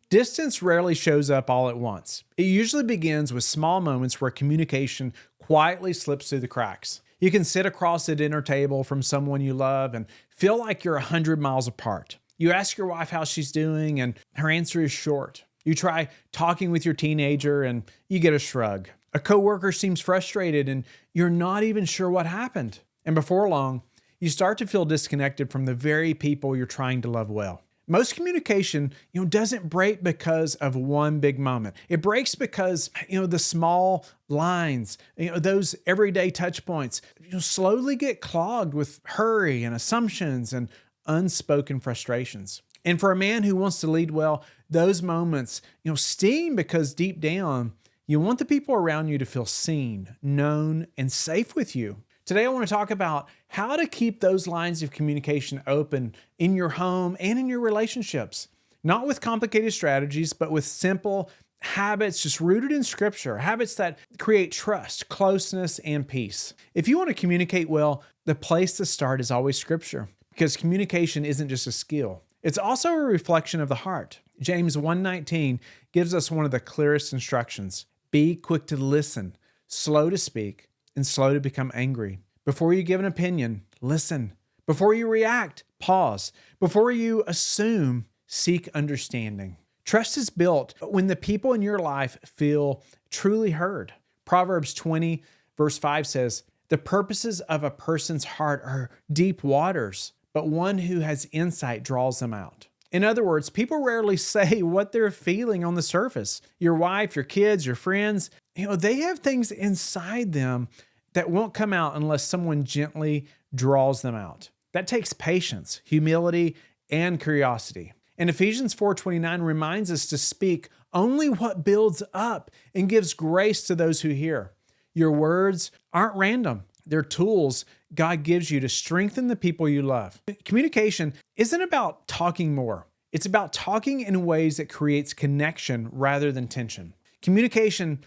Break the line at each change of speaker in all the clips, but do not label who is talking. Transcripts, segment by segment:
Distance rarely shows up all at once. It usually begins with small moments where communication quietly slips through the cracks. You can sit across the dinner table from someone you love and feel like you're 100 miles apart. You ask your wife how she's doing, and her answer is short. You try talking with your teenager, and you get a shrug. A coworker seems frustrated, and you're not even sure what happened. And before long, you start to feel disconnected from the very people you're trying to love well. Most communication, doesn't break because of one big moment. It breaks because, the small lines, those everyday touch points, slowly get clogged with hurry and assumptions and unspoken frustrations. And for a man who wants to lead well, those moments, sting because deep down, you want the people around you to feel seen, known, and safe with you. Today, I want to talk about how to keep those lines of communication open in your home and in your relationships. Not with complicated strategies, but with simple habits just rooted in scripture, habits that create trust, closeness, and peace. If you want to communicate well, the place to start is always scripture, because communication isn't just a skill. It's also a reflection of the heart. James 1:19 gives us one of the clearest instructions. Be quick to listen, slow to speak, and slow to become angry. Before you give an opinion, listen. Before you react, pause. Before you assume, seek understanding. Trust is built when the people in your life feel truly heard. Proverbs 20, verse 5 says, "The purposes of a person's heart are deep waters, but one who has insight draws them out." In other words, people rarely say what they're feeling on the surface. Your wife, your kids, your friends, they have things inside them that won't come out unless someone gently draws them out. That takes patience, humility, and curiosity. And Ephesians 4:29 reminds us to speak only what builds up and gives grace to those who hear. Your words aren't random. They're tools God gives you to strengthen the people you love. Communication isn't about talking more. It's about talking in ways that creates connection rather than tension. Communication,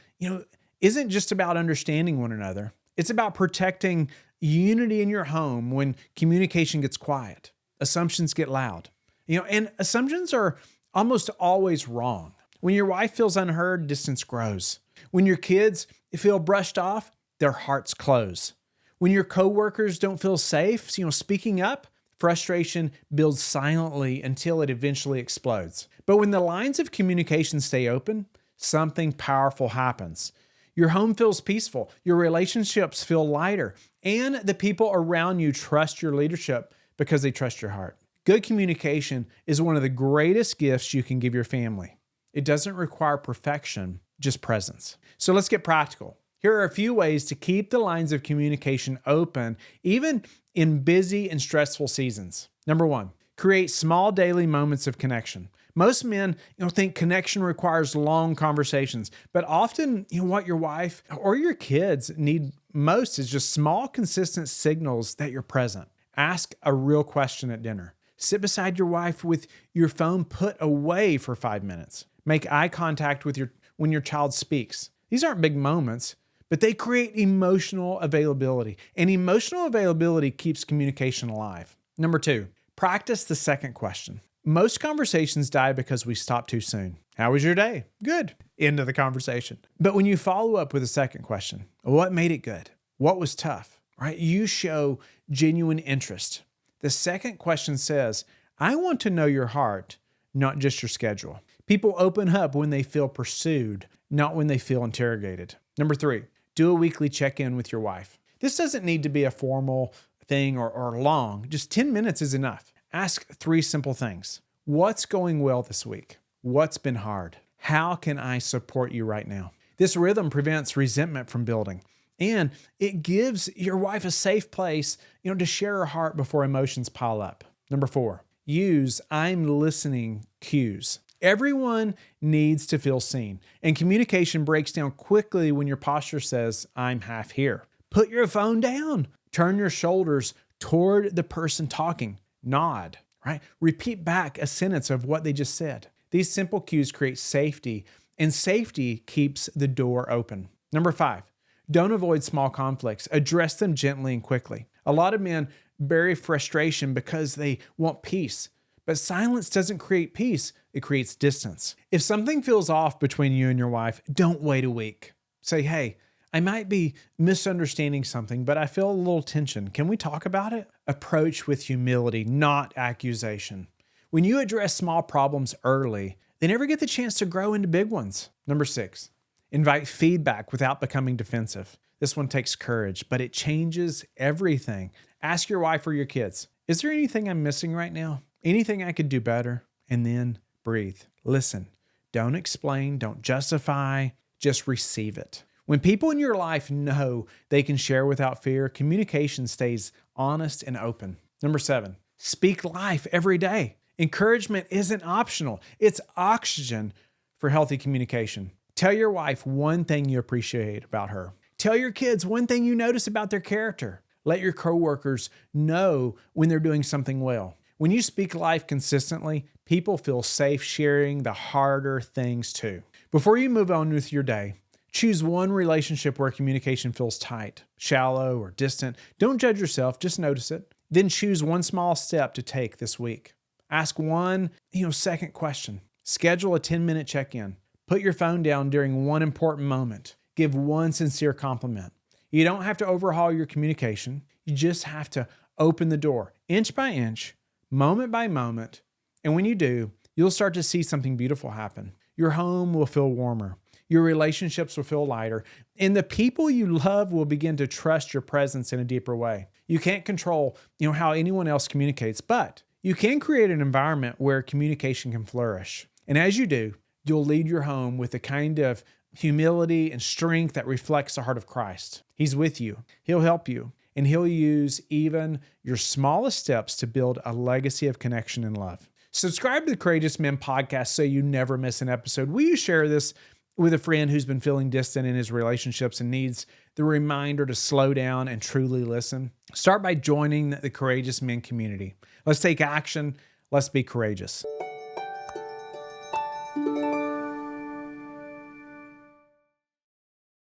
isn't just about understanding one another. It's about protecting unity in your home when communication gets quiet, assumptions get loud. And assumptions are almost always wrong. When your wife feels unheard, distance grows. When your kids feel brushed off, their hearts close. When your coworkers don't feel safe, speaking up, frustration builds silently until it eventually explodes. But when the lines of communication stay open, something powerful happens. Your home feels peaceful, your relationships feel lighter, and the people around you trust your leadership because they trust your heart. Good communication is one of the greatest gifts you can give your family. It doesn't require perfection, just presence. So let's get practical. Here are a few ways to keep the lines of communication open, even in busy and stressful seasons. Number one, create small daily moments of connection. Most men, think connection requires long conversations, but often, what your wife or your kids need most is just small, consistent signals that you're present. Ask a real question at dinner. Sit beside your wife with your phone put away for 5 minutes. Make eye contact when your child speaks. These aren't big moments, but they create emotional availability, and emotional availability keeps communication alive. Number two, practice the second question. Most conversations die because we stop too soon. How was your day? Good. End of the conversation. But when you follow up with a second question, what made it good? What was tough? Right? You show genuine interest. The second question says, I want to know your heart, not just your schedule. People open up when they feel pursued, not when they feel interrogated. Number three, do a weekly check-in with your wife. This doesn't need to be a formal thing or long. Just 10 minutes is enough. Ask 3 simple things. What's going well this week? What's been hard? How can I support you right now? This rhythm prevents resentment from building, and it gives your wife a safe place, to share her heart before emotions pile up. Number 4, use I'm listening cues. Everyone needs to feel seen, and communication breaks down quickly when your posture says, I'm half here. Put your phone down. Turn your shoulders toward the person talking. Nod, right? Repeat back a sentence of what they just said. These simple cues create safety, and safety keeps the door open. Number 5, don't avoid small conflicts. Address them gently and quickly. A lot of men bury frustration because they want peace, but silence doesn't create peace. it creates distance. If something feels off between you and your wife, don't wait a week. Say, hey, I might be misunderstanding something, but I feel a little tension. Can we talk about it? Approach with humility, not accusation. When you address small problems early, they never get the chance to grow into big ones. Number 6, invite feedback without becoming defensive. This one takes courage, but it changes everything. Ask your wife or your kids, is there anything I'm missing right now? Anything I could do better? And then breathe. Listen. Don't explain. Don't justify. Just receive it. When people in your life know they can share without fear, communication stays honest and open. Number 7, speak life every day. Encouragement isn't optional. It's oxygen for healthy communication. Tell your wife one thing you appreciate about her. Tell your kids one thing you notice about their character. Let your coworkers know when they're doing something well. When you speak life consistently, people feel safe sharing the harder things too. Before you move on with your day, choose one relationship where communication feels tight, shallow, or distant. Don't judge yourself, just notice it. Then choose one small step to take this week. Ask one, second question. Schedule a 10-minute check-in. Put your phone down during one important moment. Give one sincere compliment. You don't have to overhaul your communication. You just have to open the door, inch by inch, moment by moment. And when you do, you'll start to see something beautiful happen. Your home will feel warmer. Your relationships will feel lighter. And the people you love will begin to trust your presence in a deeper way. You can't control, how anyone else communicates, but you can create an environment where communication can flourish. And as you do, you'll lead your home with the kind of humility and strength that reflects the heart of Christ. He's with you. He'll help you. And he'll use even your smallest steps to build a legacy of connection and love. Subscribe to the Courageous Men podcast so you never miss an episode. Will you share this with a friend who's been feeling distant in his relationships and needs the reminder to slow down and truly listen? Start by joining the Courageous Men community. Let's take action. Let's be courageous.